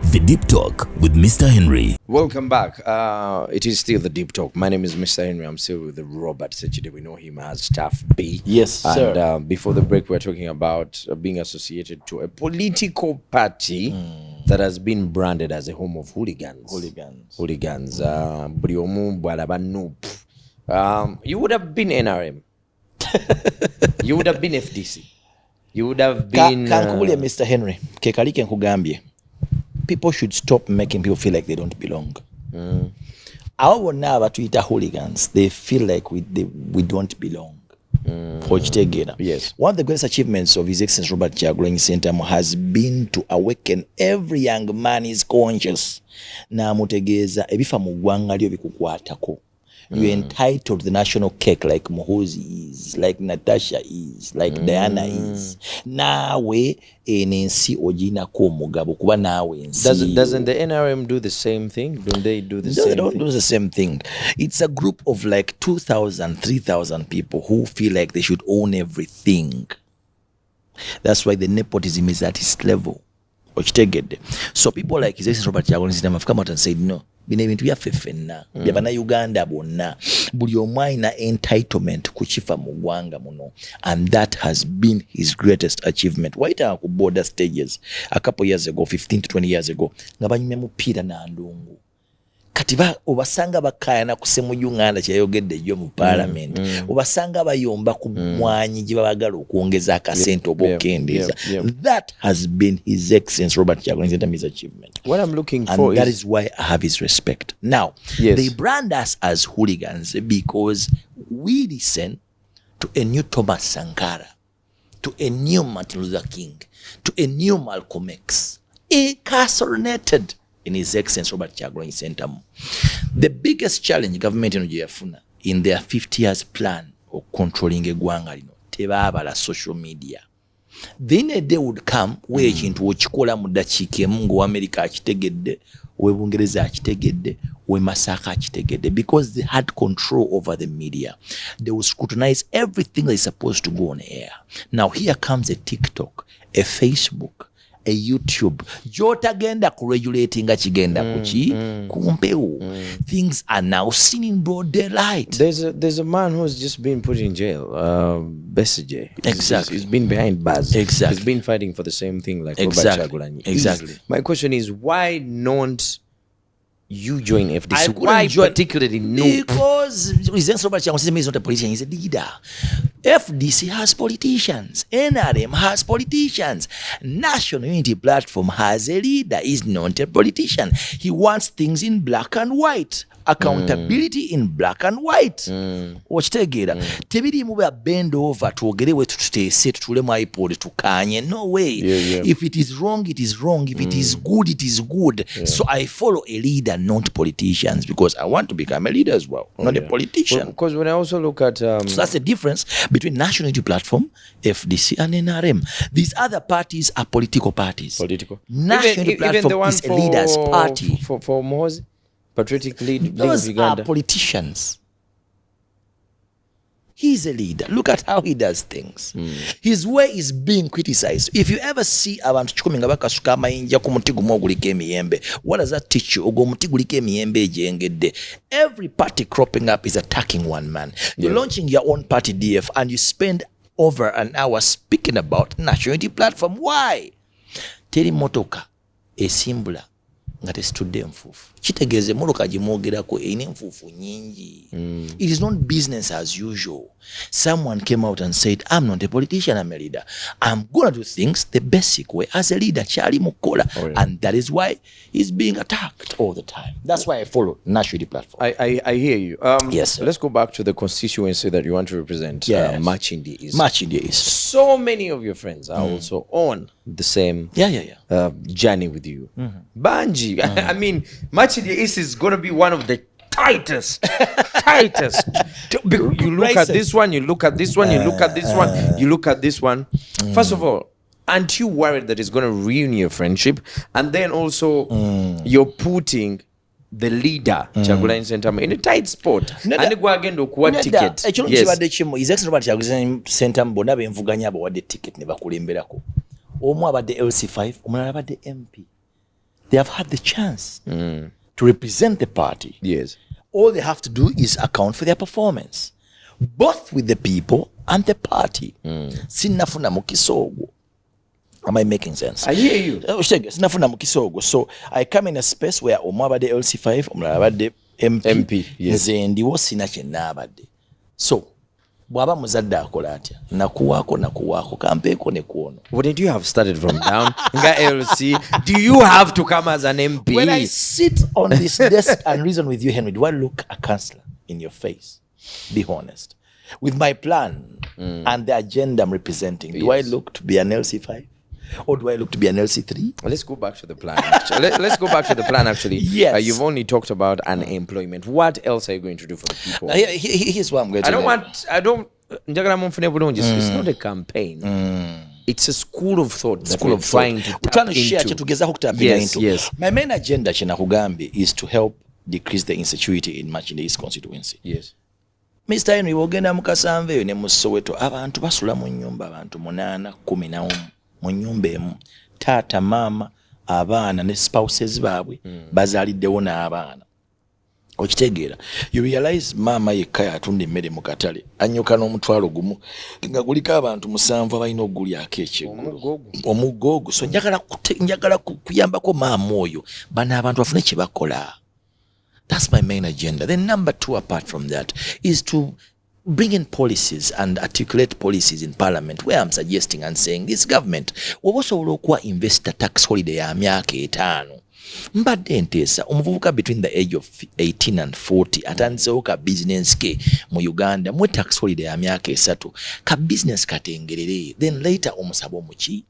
The Deep Talk with Mr. Henry. Welcome back. It is still the Deep Talk. My name is Mr. Henry. I'm still with Robert Sechide. We know him as Tuff B. Yes, sir. And before the break, we were talking about being associated to a political party that has been branded as a home of hooligans. Hooligans. You would have been NRM. You would have been FDC. You would have been... Mr. Henry. Kekalike nkugambye. People should stop making people feel like they don't belong. Our now Twitter hooligans, they feel like we don't belong. Yes. One of the greatest achievements of His Excellency Robert Kyagulanyi Ssentamu has been to awaken every young man is conscious. Na mutegeeza ebifa mu ggwanga lyo bikukwatako. You're entitled to the national cake like Muhoozi is, like Natasha is, like Diana is. Nawe enensi ojina ko mugabo kuba nawe ensi. Doesn't the NRM do the same thing? Don't they do the same thing? They don't do the same thing. It's a group of like 2,000, 3,000 people who feel like they should own everything. That's why the nepotism is at its level. So people like His Excellency Robert Kyagulanyi Ssentamu have come out and said no. Bino ebintu byaffe ffenna byabana Uganda bonna buli omu alina entitlement ku kifa mu ggwanga muno, and that has been his greatest achievement. Waita ku border stages a couple years ago, 15 to 20 years ago, nga banyumya mupiira na ndungu kati obasanga bakayana ku ssemu Uganda kyayogedde jjo mu parliament obasanga bayomba ku mwanyi gye babagala okwongeza akasente obokendeeza. That has been His Excellency Robert Kyagulanyi Ssentamu's achievement. What I'm looking for and that is why I have his respect. Now, they brand us as hooligans because we listen to a new Thomas Sankara, to a new Martin Luther King, to a new Malcolm X, incarcerated in His Excellency Robert Kyagulanyi Ssentamu. The biggest challenge government in their 50 years plan of controlling eggwanga lino tebaabala social media. Then a day would come where ekintu okikola mu dakiika emu ng'owa America akitegedde, owe Bungereza akitegedde, owe Masaka akitegedde, because they had control over the media. They will scrutinize everything that is supposed to go on air. Now here comes a TikTok, a Facebook, a YouTube. Jotagenda kuregulating kigenda kuki kumpewo. Things are now seen in broad daylight. There's a man who's just been put in jail. Besigye. Exactly. He's been behind bars. Exactly. He's been fighting for the same thing like Exactly. Robert Kyagulanyi. Exactly. My question is, why don't you join FDC? Why particularly no? Because His Excellency Robert Kyagulanyi Ssentamu is not a politician, he's a leader. FDC has politicians. NRM has politicians. National Unity Platform has a leader. He's not a politician. He wants things in black and white. Accountability in black and white. Okitegeera tebirimu bya bend over twogere we tuteese tutulemu iPod tukanye. No way. If it is wrong, it is wrong. If it is good, it is good. So I follow a leader, not politicians, because I want to become a leader as well, not a politician. Because when I also look at so that's the difference between National Unity Platform, FDC, and NRM. These other parties are political parties. National Unity Platform is a leader's party. For Muhoozi, Patriotic League those of Uganda. Are politicians. He's a leader. Look at how he does things. His way is being criticized. If you ever see abantu chikuminga bakasuka amayinja ku muti gumu oguliko emiyembe, what does that teach you? Ogwo muti guliko emiyembe egyengedde. Every party cropping up is attacking one man. You're launching your own party DF and you spend over an hour speaking about National Unity Platform. Why? Teri motoka esimbula nga tesitudde enfuufu. Kitegeeze moloka gimwogerako erina enfuufu nyingi. It is not business as usual. Someone came out and said, I'm not a politician, I'm a leader. I'm going to do things the basic way as a leader. Kyali mukola. And that is why he's being attacked all the time. That's why I follow National Unity Platform. I hear you. Yes, sir. Let's go back to the constituency that you want to represent. Yes. Machindi East. Machindi East. So many of your friends are also on the same journey with you. Banji, I mean, Machindi East is going to be one of the tightest. You look at this one, you look at this one, you look at this one, you look at this one. First of all, aren't you worried that it's going to ruin your friendship? And then also, you're putting the leader, Kyagulanyi Ssentamu, in a tight spot. And go again to what ticket? Yes. His Excellency Robert Kyagulanyi Ssentamu bonna benvuganya abadde ticket ne bakulemberako. Omu abadde LC5, omulala abadde MP. they have had the chance to represent the party. Yes. All they have to do is account for their performance, both with the people and the party. Sinafuna mukisogo. Am I making sense? I hear you. Sinafuna mukisogo. So I come in a space where omwabade LC5, omwabade MP. Yes. Nze ndiwo sina kyenabade. So bwaba muzadde akola atya nakuwaako kampeeko ne kuono. Wouldn't you have started from down? Nga LC, do you have to come as an MP? When I sit on this desk and reason with you, Henry, do I look a councillor in your face? Be honest. With my plan and the agenda I'm representing, do I look to be an LC5? Or do I look to be an LC3? Let's go back to the plan. Let's go back to the plan, actually. Yes. You've only talked about unemployment. What else are you going to do for the people? Now, here's what I'm going to do. It's not a campaign. It's a school of thought. Trying to share into. Yes. My main agenda is to help decrease the insecurity in much in the East constituency. Yes. Mr. Henry, wogenda mukasanveyo ne musoweto abantu basula mu nnyumba abantu 8, 11 mu nnyumba emu. Taata, maama, abaana ne spouses baabwe bazaaliddewo n'abaana. Okitegeera, you realize maama yekka yatunda emmere mu katale anyoka n'omutwalo gumu nga guliko abantu 7 abalina okugulyako ekyeggulo omugoogo. So njagala kuyambako maama oyo bano abantu bafune kye bakola. That's my main agenda. Then number 2, apart from that, is to bring in policies and articulate policies in parliament where I'm suggesting and saying this government wobosobola okuwa investor tax holiday ya myaka 5. Mbadde nteesa omuvubuka between the age of 18 and 40 atandisewo ka business ke mu Uganda mwe tax holiday ya myaka 3 ka business katengerere, then later omusaba omuki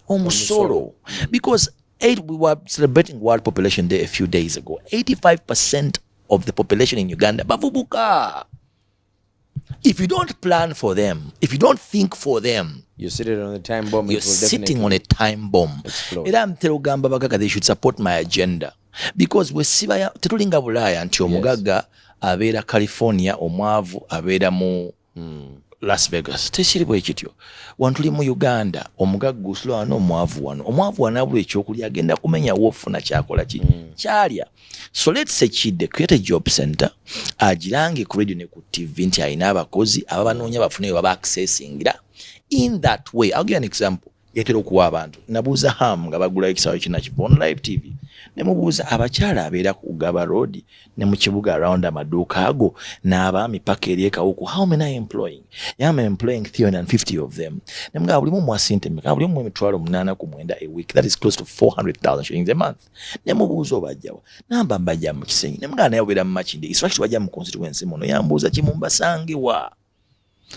omusolo. Because we were celebrating World Population Day a few days ago. 85% of the population in Uganda bavubuka. If you don't plan for them, if you don't think for them, you're sitting on a time bomb. You're sitting on a time bomb. Era mterugamba bagaga, they should support my agenda. Because we siba tetulinga Bulaya nti omugagga abeera California, omwavu abeera mu Las Vegas. Tekiri bwe kityo. Wantuli mu Uganda, omugagga usula wano, omwavu wano. Omwavu wano abula ekyokulya agenda kumenya wofuna kyakola ki kyalya. So let's say Chide create a job center agirange ku radio ne ku TV nti alina abakozi ababanoonya bafune baba accessingira. In that way, I'll give an example. Yetero okuwa abantu. Nabuuza ham nga bagula ekisawo kinakiva on live TV. Ne mubuuza abakyala abeera ku Gaba Road ne mu kibuga around amaduuka ago n'abaami paka eri ekawuku. How many are employing? I'm employing 350 of them. Ne mga buli mumu asinte meka buli mumu emitwalo 8 ku 9 a week. That is close to 400,000 shillings a month. Ne mubuuza obajjawa. Namba mbajja mu Kisenyi. Ne mga naye obeera mu Makinde. Iswaki bajja mu constituency muno yambuuza kimumbasangiwa.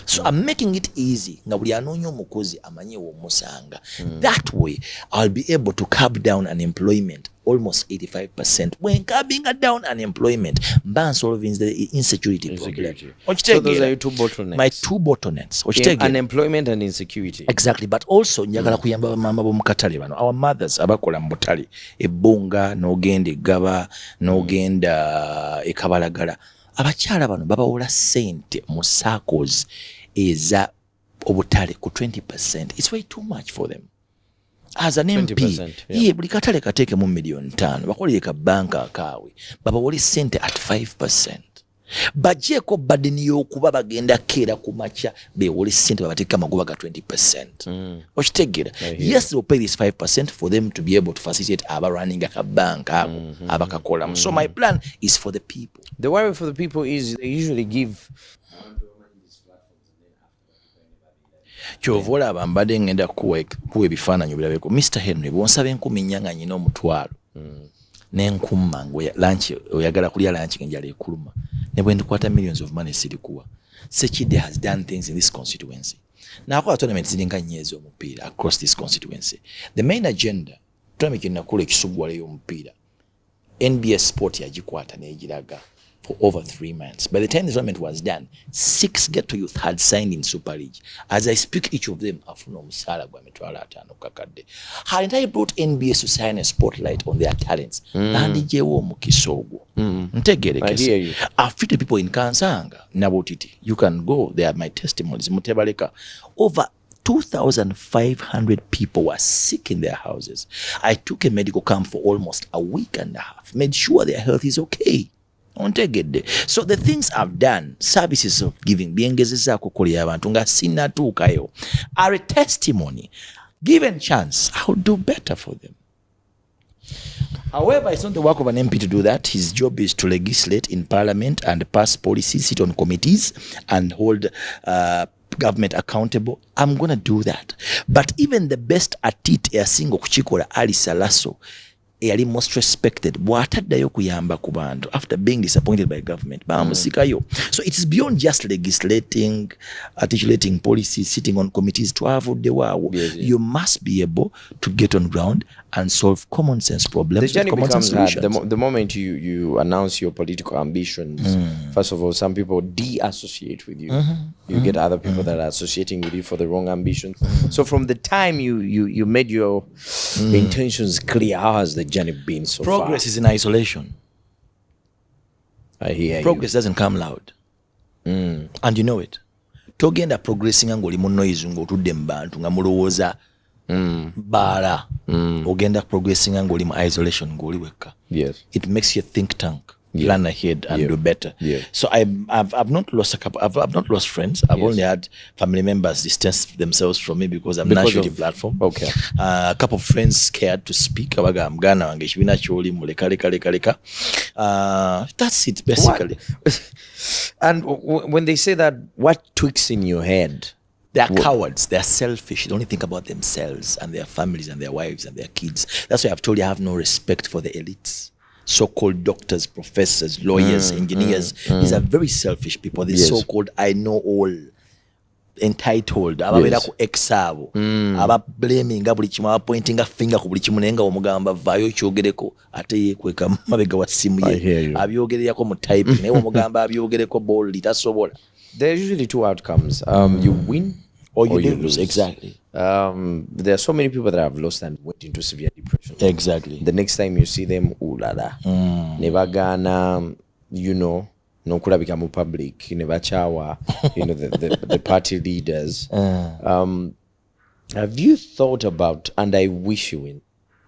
So I'm making it easy. Nga buli anoonya omukozi amanye womusanga. That way, I'll be able to curb down unemployment almost 85%. When curbing down unemployment, mba solving the insecurity problem. So those are your 2 bottlenecks. My 2 bottlenecks. Unemployment and insecurity. Exactly. But also, njagala kuyamba mama bo mukatale bano. Our mothers abakola mu butale. Ebunga, n'ogenda Gaba, n'ogenda Kabalagala. Abakyala bano babawola sente mu circles eza obutale ku 20%. It's way too much for them. As an MP, buli katale kateeke mu $5,000,000 bakolere ka banka akaawe babawole sente at 5%. Bajeeko badeni y'okuba bagenda keera ku makya bewole sente babateeka magoba ga 20%. Okitegeera? Yes, they will pay this 5% for them to be able to facilitate running a bank abakakola. So my plan is for the people. The worry for the people is they usually give kyova olaba mbadde ngenda kuwa ebifaananyi birabeko. Mr. Henry bwonsaba 10,000 nga nyina omutwalo n'enkumma lanchi oyagala kulya lanchi ngenjala ekuluma ne bwe ndikwata millions of money sirikuwa. Sekide has done things in this constituency. Nakola tournament ziringa nnyezi omupiira across this constituency. The main agenda tournament nakula ekisugwala y'omupiira NBS Sport yagikwata n'egiraga for over 3 months. By the time the tournament was done, 6 Ghetto Youth had signed in Super League. As I speak, each of them afuna omusala gwa mitwalo 5 kakadde. Hadn't I brought NBS to shine a spotlight on their talents? Bandijewo mu Kisogo. Ntegerekese. I've treated people in Kansanga, Nabotiti. You can go, they are my testimonies. Mutebaleka. Over 2,500 people were sick in their houses. I took a medical camp for almost a week and a half, made sure their health is okay. So the things I've done, services of giving, are a testimony. Given chance, I'll do better for them. However, it's not the work of an MP to do that. His job is to legislate in Parliament and pass policies, sit on committees, and hold government accountable. I'm going to do that. But even the best at it, a single kuchikola Ali Salaso, yali most respected bw'ataddayo kuyamba ku bantu after being disappointed by government bamusikayo. So it is beyond just legislating, articulating policies, sitting on committees to avoid the war. You must be able to get on ground and solve common sense problems. The journey becomes hard the moment you announce your political ambitions. First of all, some people de-associate with you. You get other people that are associating with you for the wrong ambitions. So from the time you made your intentions clear, how has the journey been so far? Progress is in isolation. I hear Progress doesn't come loud. And you know it. Togenda progressing ng'oli mu noise ng'otudde mu bantu nga mulowooza baala. Ogenda progressing ng'oli mu isolation ng'oli wekka. Yes. It makes you think tank. Plan ahead and do better. So I've not lost I've not lost friends. I've only had family members distance themselves from me because I'm national platform. Okay. A couple of friends scared to speak. Abaga mgana wange shibina choli muleka leka. That's it basically. And when they say that, what tweaks in your head? They are cowards. They are selfish. They only think about themselves and their families and their wives and their kids. That's why I've told you I have no respect for the elites. So-called doctors, professors, lawyers, engineers. These are very selfish people. These so-called I know all, entitled. Ababera ku exabo. Aba blaming buli kimu, aba pointing a finger ku buli kimu nenga omugamba vayo kyogereko ate yekweka mabega wa simu ye. Abyogerako mu typing naye omugamba abyogereko boldly tasobola. There are usually two outcomes. You win or you lose. Exactly. There are so many people that have lost and went into severe depression. Exactly. The next time you see them, ooh la la. Never gonna, no kulabika mu public, never chawa, the party leaders. Have you thought about, and I wish you win,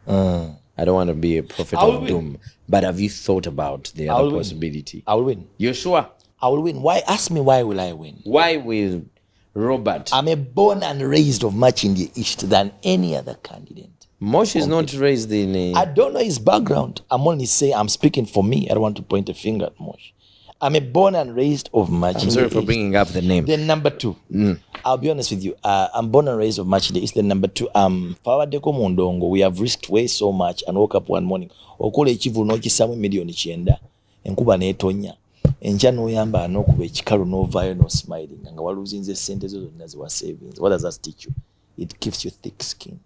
I don't want to be a prophet of doom, but have you thought about the other possibility? I will win. You're sure? I will win. Why? Ask me why will I win? Why will Robert? I'm a born and raised of much in the East than any other candidate. Mosh is not raised in I don't know his background. I'm only saying, I'm speaking for me. I don't want to point a finger at Mosh. I'm a born and raised of much. I'm sorry for bringing up the name. Then number two. I'll be honest with you. I'm born and raised of much in the East. Then number two. Fawadeko Mondongo. We have risked way so much and woke up one morning. Okole echivu no kisamu milioni chienda. Enkuba netonya. Enja no yamba no kube chikalu no vayo no smiling. Nga waluzinze sente zo zonna ziwa savings. What does that teach you? It gives you thick skin.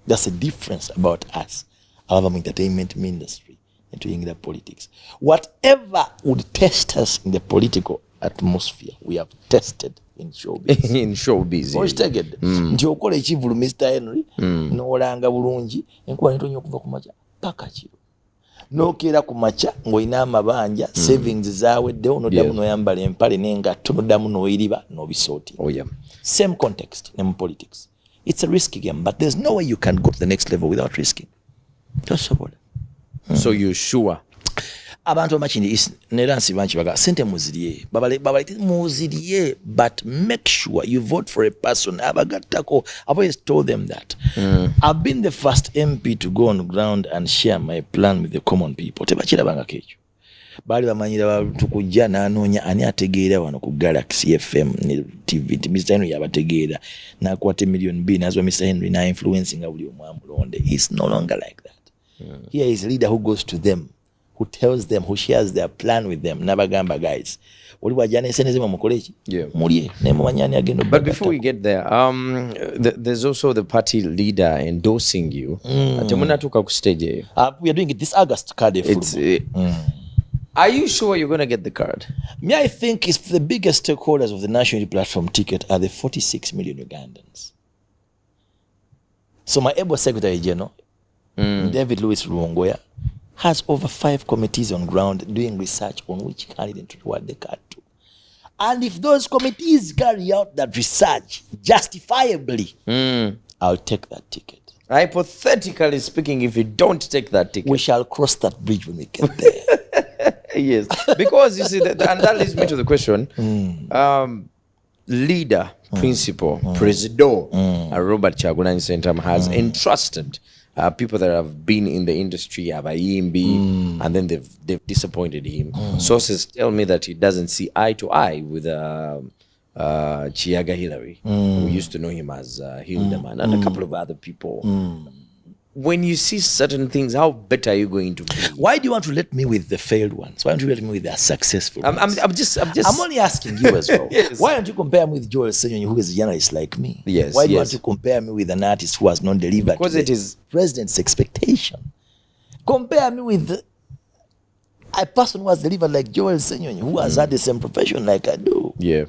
That's the difference about us. Our entertainment industry and to the politics. Whatever would test us in the political atmosphere, we have tested in showbiz. In showbiz. Nti okola ekivulu Mr. Henry, n'olanga bulungi, enkuba netonya okuva ku makya paka kiro. N'okeera ku makya ng'olina amabanja, savings zaaweddewo, n'oddamu n'oyambala empale n'engatto, n'oddamu n'oyiriba, n'obisooti. Oh yeah. Same context in politics. It's a risky game, but there's no way you can go to the next level without risking. Just support. So you're sure? Abantu bamachindi is neransi banchi baga sente muziriye. Babalite muziriye, but make sure you vote for a person. Abagatako. I've always told them that. I've been the first MP to go on ground and share my plan with the common people. Tebachira banga kecho. Bali bamanyira tukujja n'anoonya ani ategeera wano ku Galaxy FM ne TV Mr. Henry yabategeera n'akwata million B nazo Mr. Henry na influencing buli omu amulonde. It's no longer like that. Here is a leader who goes to them, who tells them, who shares their plan with them. Nabagamba guys. But before we get there, there's also the party leader endorsing you. We are doing it this August. Are you sure you're going to get the card? Me, I think it's the biggest stakeholders of the national platform ticket are the 46 million Ugandans. So my able Secretary General, David Louis Ruongoya, has over 5 committees on ground doing research on which candidate to award the card to. And if those committees carry out that research justifiably, I'll take that ticket. Hypothetically speaking, if you don't take that ticket, we shall cross that bridge when we get there. Yes, because you see, and that leads me to the question: leader, principal, presido, Robert Kyagulanyi Ssentamu has entrusted people that have been in the industry, and then they've disappointed him. Sources tell me that he doesn't see eye to eye with Chiaga Hillary. We used to know him as Hildeman and a couple of other people. When you see certain things, how better are you going to be? Why do you want to let me with the failed ones? Why don't you let me with the successful ones? I'm only asking you as well. Yes. Why don't you compare me with Joel Senyonyi, who is a journalist like me? Yes. Why do you want to compare me with an artist who has not delivered because it is president's expectation? Compare me with a person who has delivered like Joel Senyonyi, who has had the same profession like I do. Yeah.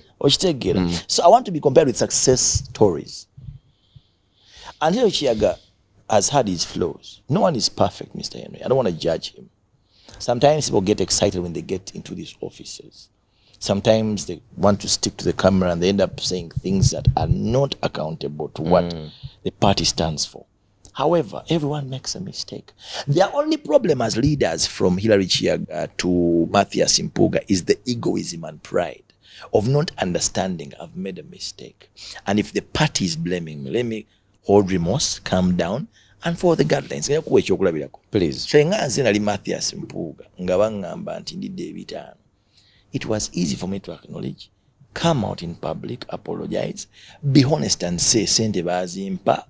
So I want to be compared with success stories. And here Chiaga has had his flaws. No one is perfect, Mr. Henry. I don't want to judge him. Sometimes people get excited when they get into these offices. Sometimes they want to stick to the camera and they end up saying things that are not accountable to what the party stands for. However, everyone makes a mistake. Their only problem as leaders, from Hillary Chiaga to Matthias Mpuuga, is the egoism and pride of not understanding I've made a mistake. And if the party is blaming me, let me hold remorse, calm down, and follow the guidelines. Please. Matthias Mpuuga, it was easy for me to acknowledge, come out in public, apologize, be honest and say, sente bazimpa,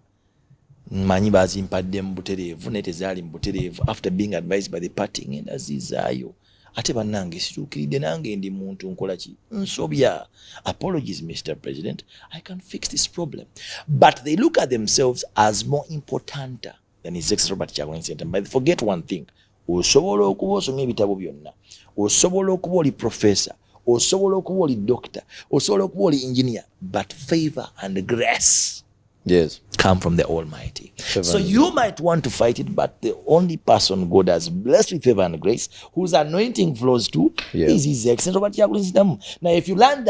manyi bazimpadde mbutereevu, nete zaali mbutereevu, after being advised by the party, ngenda zizaayo. Ate bannange situukiridde nange ndi muntu nkola ki nsobya. Apologies, Mr. President, I can fix this problem. But they look at themselves as more important than His Excellency Robert Kyagulanyi Ssentamu. But they forget one thing. Osobola okuba osomye ebitabo byonna, osobola okuba oli professor, osobola okuba oli doctor, osobola okuba oli engineer, but favor and grace come from the Almighty. So you might want to fight it, but the only person God has blessed with favor and grace, whose anointing flows to, is His Excellency Robert Kyagulanyi Ssentamu. Now, if you learn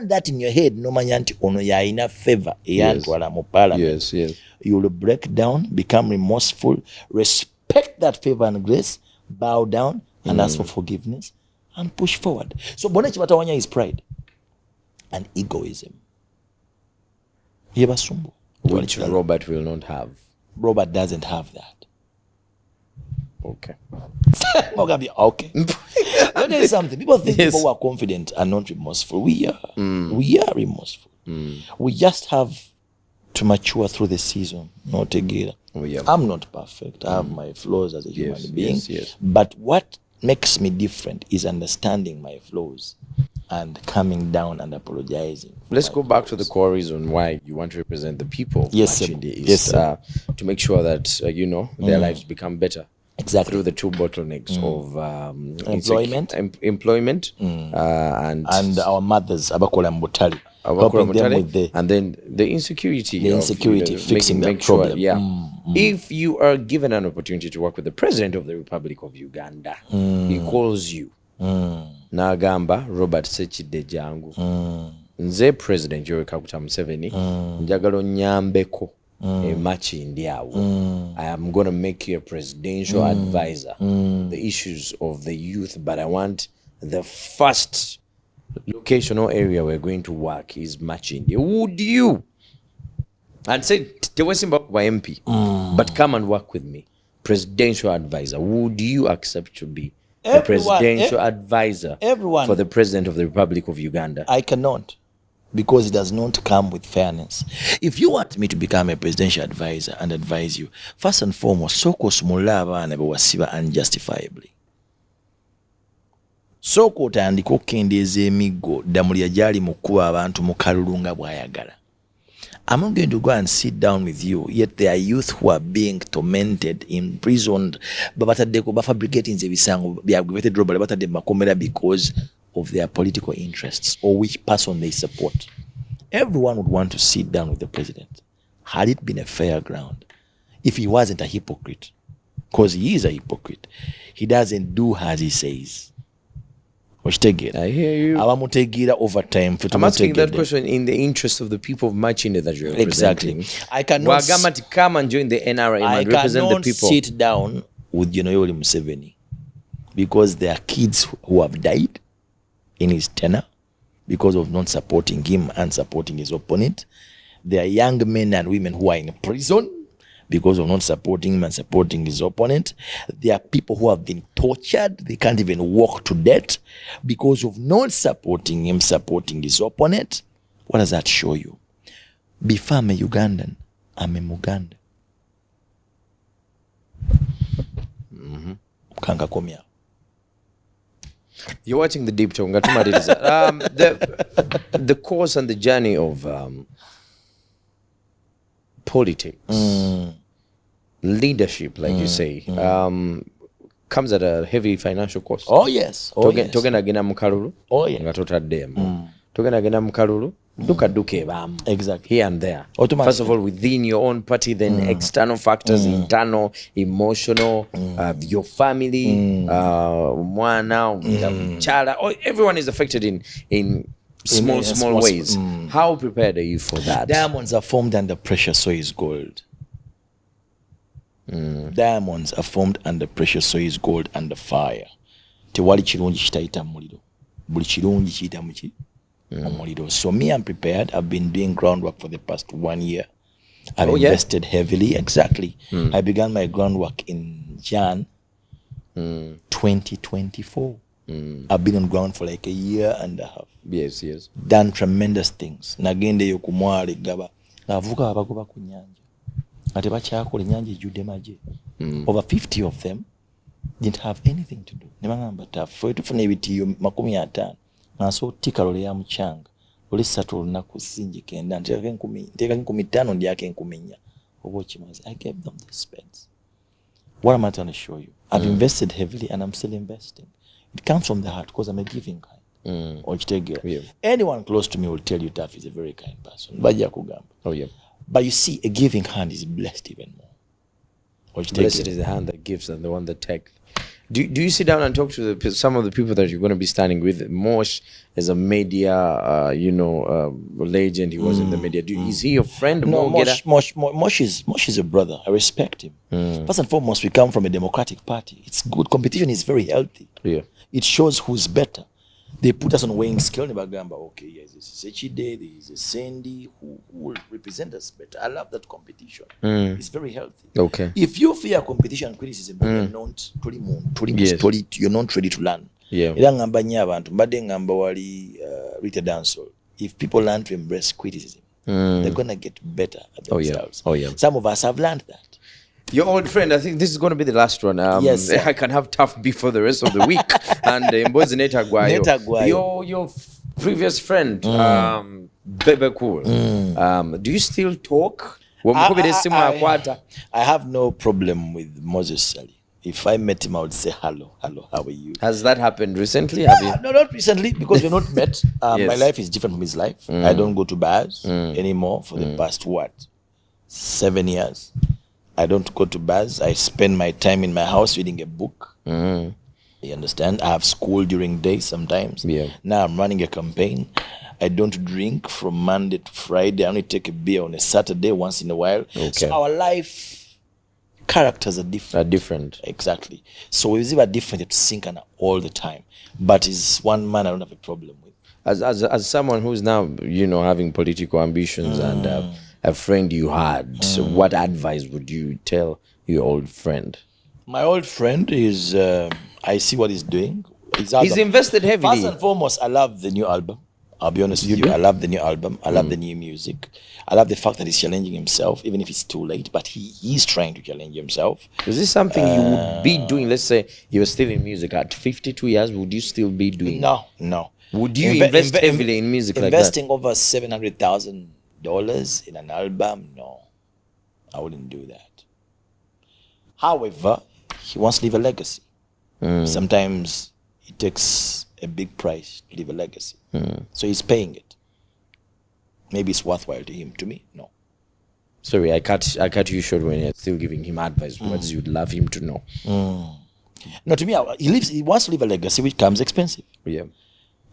that in your head, no manyanti ono ya ina favor eyantwala mu parliament, you will break down, become remorseful, respect that favor and grace, bow down and ask for forgiveness and push forward. So Bonechi Batawanya is pride and egoism. Which Robert will not have. Robert doesn't have that. Okay. Okay. Let me tell you something. People think people who are confident are not remorseful. We are. We are remorseful. We just have to mature through the season. Not together. I'm not perfect. I have my flaws as a human being. But what makes me different is understanding my flaws and coming down and apologizing. Let's go back to the core reason why you want to represent the people. To make sure that their lives become better. Exactly. Through the two bottlenecks of employment and our mothers abakola mbutali, helping them with and then the insecurity, fixing that problem. If you are given an opportunity to work with the President of the Republic of Uganda, he calls you. Nagamba Robert Sechide Jangu. Nze President Yoweri Kaguta Museveni njagala onyambeko match indiawo. I am going to make you a presidential advisor. The issues of the youth, but I want the first location or area we're going to work is match India. Would you? And say Tewesimba by MP, but come and work with me, presidential advisor. Would you accept to be the presidential advisor for the President of the Republic of Uganda? I cannot, because it does not come with fairness. If you want me to become a presidential advisor and advise you, first and foremost, soko smula abaana bewasiba unjustifiably. Soko otandika okukendeeza emiggo ddamuli agyali mu kkuba abantu mu kalulu nga bw'ayagala. I'm not going to go and sit down with you, yet there are youth who are being tormented, imprisoned, fabricating because of their political interests or which person they support. Everyone would want to sit down with the president. Had it been a fair ground, if he wasn't a hypocrite, because he is a hypocrite, he doesn't do as he says. okitegeera I hear you. abamutegeera over time ffe I'm asking that tumutegedde. question in the interest of the people of Machinde that you're Exactly. representing. I cannot Wagamba to come and join the NRM I and represent the cannot people. sit down with Yoweri Museveni because there are kids who have died in his tenure because of not supporting him and supporting his opponent. There are young men and women who are in prison because of not supporting him and supporting his opponent. There are people who have been tortured. They can't even walk to death because of not supporting him, supporting his opponent. What does that show you? Before I'm a Ugandan, I'm a Muganda. Kangakomya. You're watching the Deep Talk. The course and the journey of politics, leadership, like you say, comes at a heavy financial cost. Oh yes. Oh yes. Togenda genda mu kalulu. Oh yeah. Nga totaddemu. Togenda genda mu kalulu. Duka ebaamu. Exactly. Here and there. Automatically. First of all, within your own party, then external factors, internal, emotional, your family, mwana, chala. Everyone is affected in small ways. How prepared are you for that? Diamonds are formed under pressure, so is gold. Diamonds are formed under pressure, so is gold under fire. Tewali kirungi kitayita muliro. Buli kirungi kiyita muki? Omuliro. So me, I'm prepared. I've been doing groundwork for the past 1 year. I've invested heavily. Exactly. I began my groundwork in Jan 2024. I've been on ground for like a year and a half. Yes. Done tremendous things. Nagendeyo ku mwale gaba. Abavubuka abagoba ku nnyanja. Ate bakyakola ennyanja ejjudde maje. Over 50 of them didn't have anything to do. Ne bagamba taffe tufuna ebitiiyo 50. Naso tika lole ya mchanga. Lole 3 olunaku sinjike enda. Nteeka 15 ndyake 10. Obo chimazi. I gave them the spends. What am I trying to show you? I've invested heavily and I'm still investing. It comes from the heart because I'm a giving kind. Anyone close to me will tell you Tuff is a very kind person. Bajja kugamba. Oh yeah. But you see, a giving hand is blessed even more. Blessed is the hand that gives and the one that takes. Do you sit down and talk to some of the people that you're going to be standing with? Mosh is a media, legend. He was in the media. Is he your friend? No, Mosh is a brother. I respect him. First and foremost, we come from a democratic party. It's good. Competition is very healthy. Yeah. It shows who's better. They put us on weighing scale. Okay, yes, this is Echide, this is Sandy, who will represent us better. I love that competition. It's very healthy. Okay. If you fear competition and criticism, you're not ready to learn. Yeah. If people learn to embrace criticism, they're gonna get better at themselves. Oh yeah. Some of us have learned that. Your old friend, I think this is going to be the last one. Yes, sir. I can have Tuff B for the rest of the week. And Mbozi Neta Gwayo. Your previous friend, Bebe Cool. Do you still talk? I have no problem with Moses Sally. If I met him, I would say, hello, how are you? Has that happened recently? No, not recently, because we're not met. Yes. My life is different from his life. I don't go to bars anymore for the past, 7 years. I don't go to bars. I spend my time in my house reading a book. You understand? I have school during days sometimes. Yeah. Now I'm running a campaign. I don't drink from Monday to Friday. I only take a beer on a Saturday once in a while. Okay. So our life characters are different. Exactly. So we are different to Sinkana all the time. But is one man I don't have a problem with. As someone who's now, having political ambitions and a friend you had, what advice would you tell your old friend? My old friend is, I see what he's doing. He's invested heavily. First and foremost, I love the new album. I'll be honest with you. I love the new album. I love the new music. I love the fact that he's challenging himself, even if it's too late, but he's trying to challenge himself. Is this something you would be doing? Let's say you were still in music at 52 years, would you still be doing? No. Would you invest heavily in music like that? Investing over $700,000 in an album? No, I wouldn't do that. However, he wants to leave a legacy. Sometimes it takes a big price to leave a legacy. So he's paying it. Maybe it's worthwhile to him. To me, no. Sorry, I cut you short when you're still giving him advice. What you'd love him to know. No, to me, he wants to leave a legacy which comes expensive. Yeah.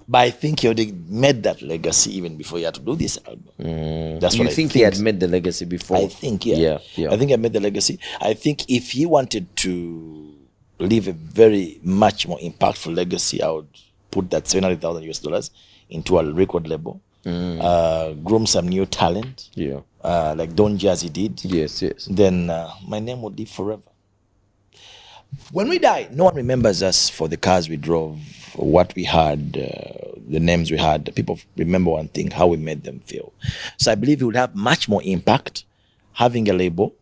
But I think he already made that legacy even before he had to do this album. That's what I think. He had made the legacy before? I think, yeah. I think I made the legacy. I think if he wanted to leave a very much more impactful legacy, I would put that $700,000 into a record label, groom some new talent, like Don Jazzy did. Yes. Then my name would live forever. When we die, no one remembers us for the cars we drove, what we had, the names we had. People remember one thing, how we made them feel. So I believe it would have much more impact having a label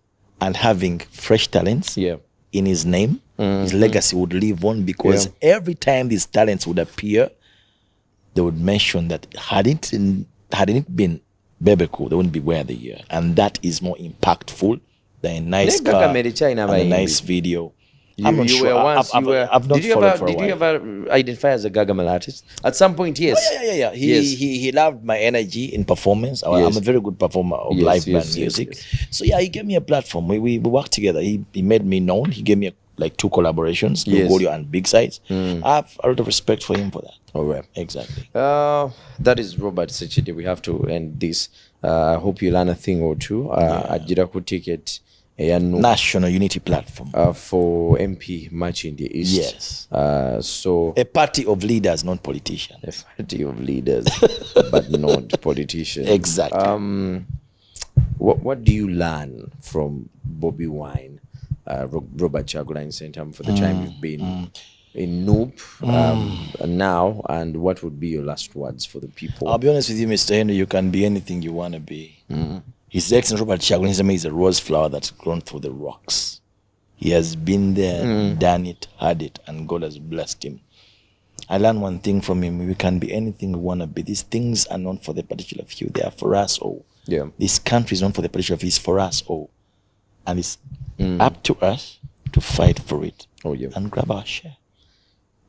and having fresh talents in his name. His legacy would live on, because every time these talents would appear, they would mention that hadn't it been Bebe Cool, they wouldn't be where they are. And that is more impactful than a nice car and a nice video. I'm not sure. I've not followed for a while. Did you ever identify as a Gargamel artist? At some point, yes. Oh, yeah. He loved my energy in performance. I'm a very good performer of live band music. So yeah, he gave me a platform. We worked together. He made me known. He gave me like 2 collaborations, Golio and Big Size. I have a lot of respect for him for that. All right. Exactly. That is Robert Sechidi. We have to end this. I hope you learn a thing or two. Ajiraku ticket. National Unity Platform for MP March in the East. Yes. So a party of leaders, not politicians. A party of leaders, but not politicians. Exactly. What do you learn from Bobby Wine, Robert Chagulanyi Sentamu, for the time you've been in Noop now, and what would be your last words for the people? I'll be honest with you, Mr. Henry. You can be anything you want to be. His Excellency Robert Chagulanyi is a rose flower that's grown through the rocks. He has been there, done it, had it, and God has blessed him. I learned one thing from him: we can be anything we want to be. These things are not for the particular few; they are for us all. This country is not for the particular few; it's for us all, and it's up to us to fight for it and grab our share.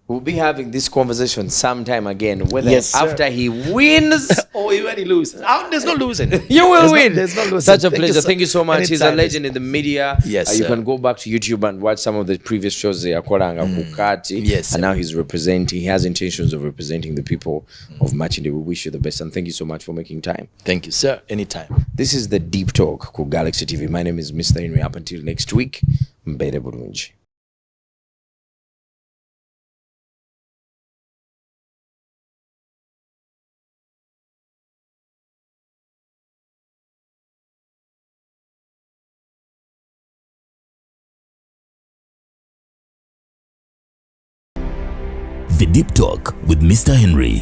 We'll be having this conversation sometime again, whether after he wins or when he loses. There's no losing. You will win. There's no losing. Such a pleasure. Thank you so much. He's a legend in the media. Yes, you can go back to YouTube and watch some of the previous shows. Yes, and now he's representing. He has intentions of representing the people of Machinde. We wish you the best, and thank you so much for making time. Thank you, sir. Anytime. This is the Deep Talk ku Galaxy TV. My name is Mr. Henry. Up until next week, mbere bulungi. The Deep Talk with Mr. Henry.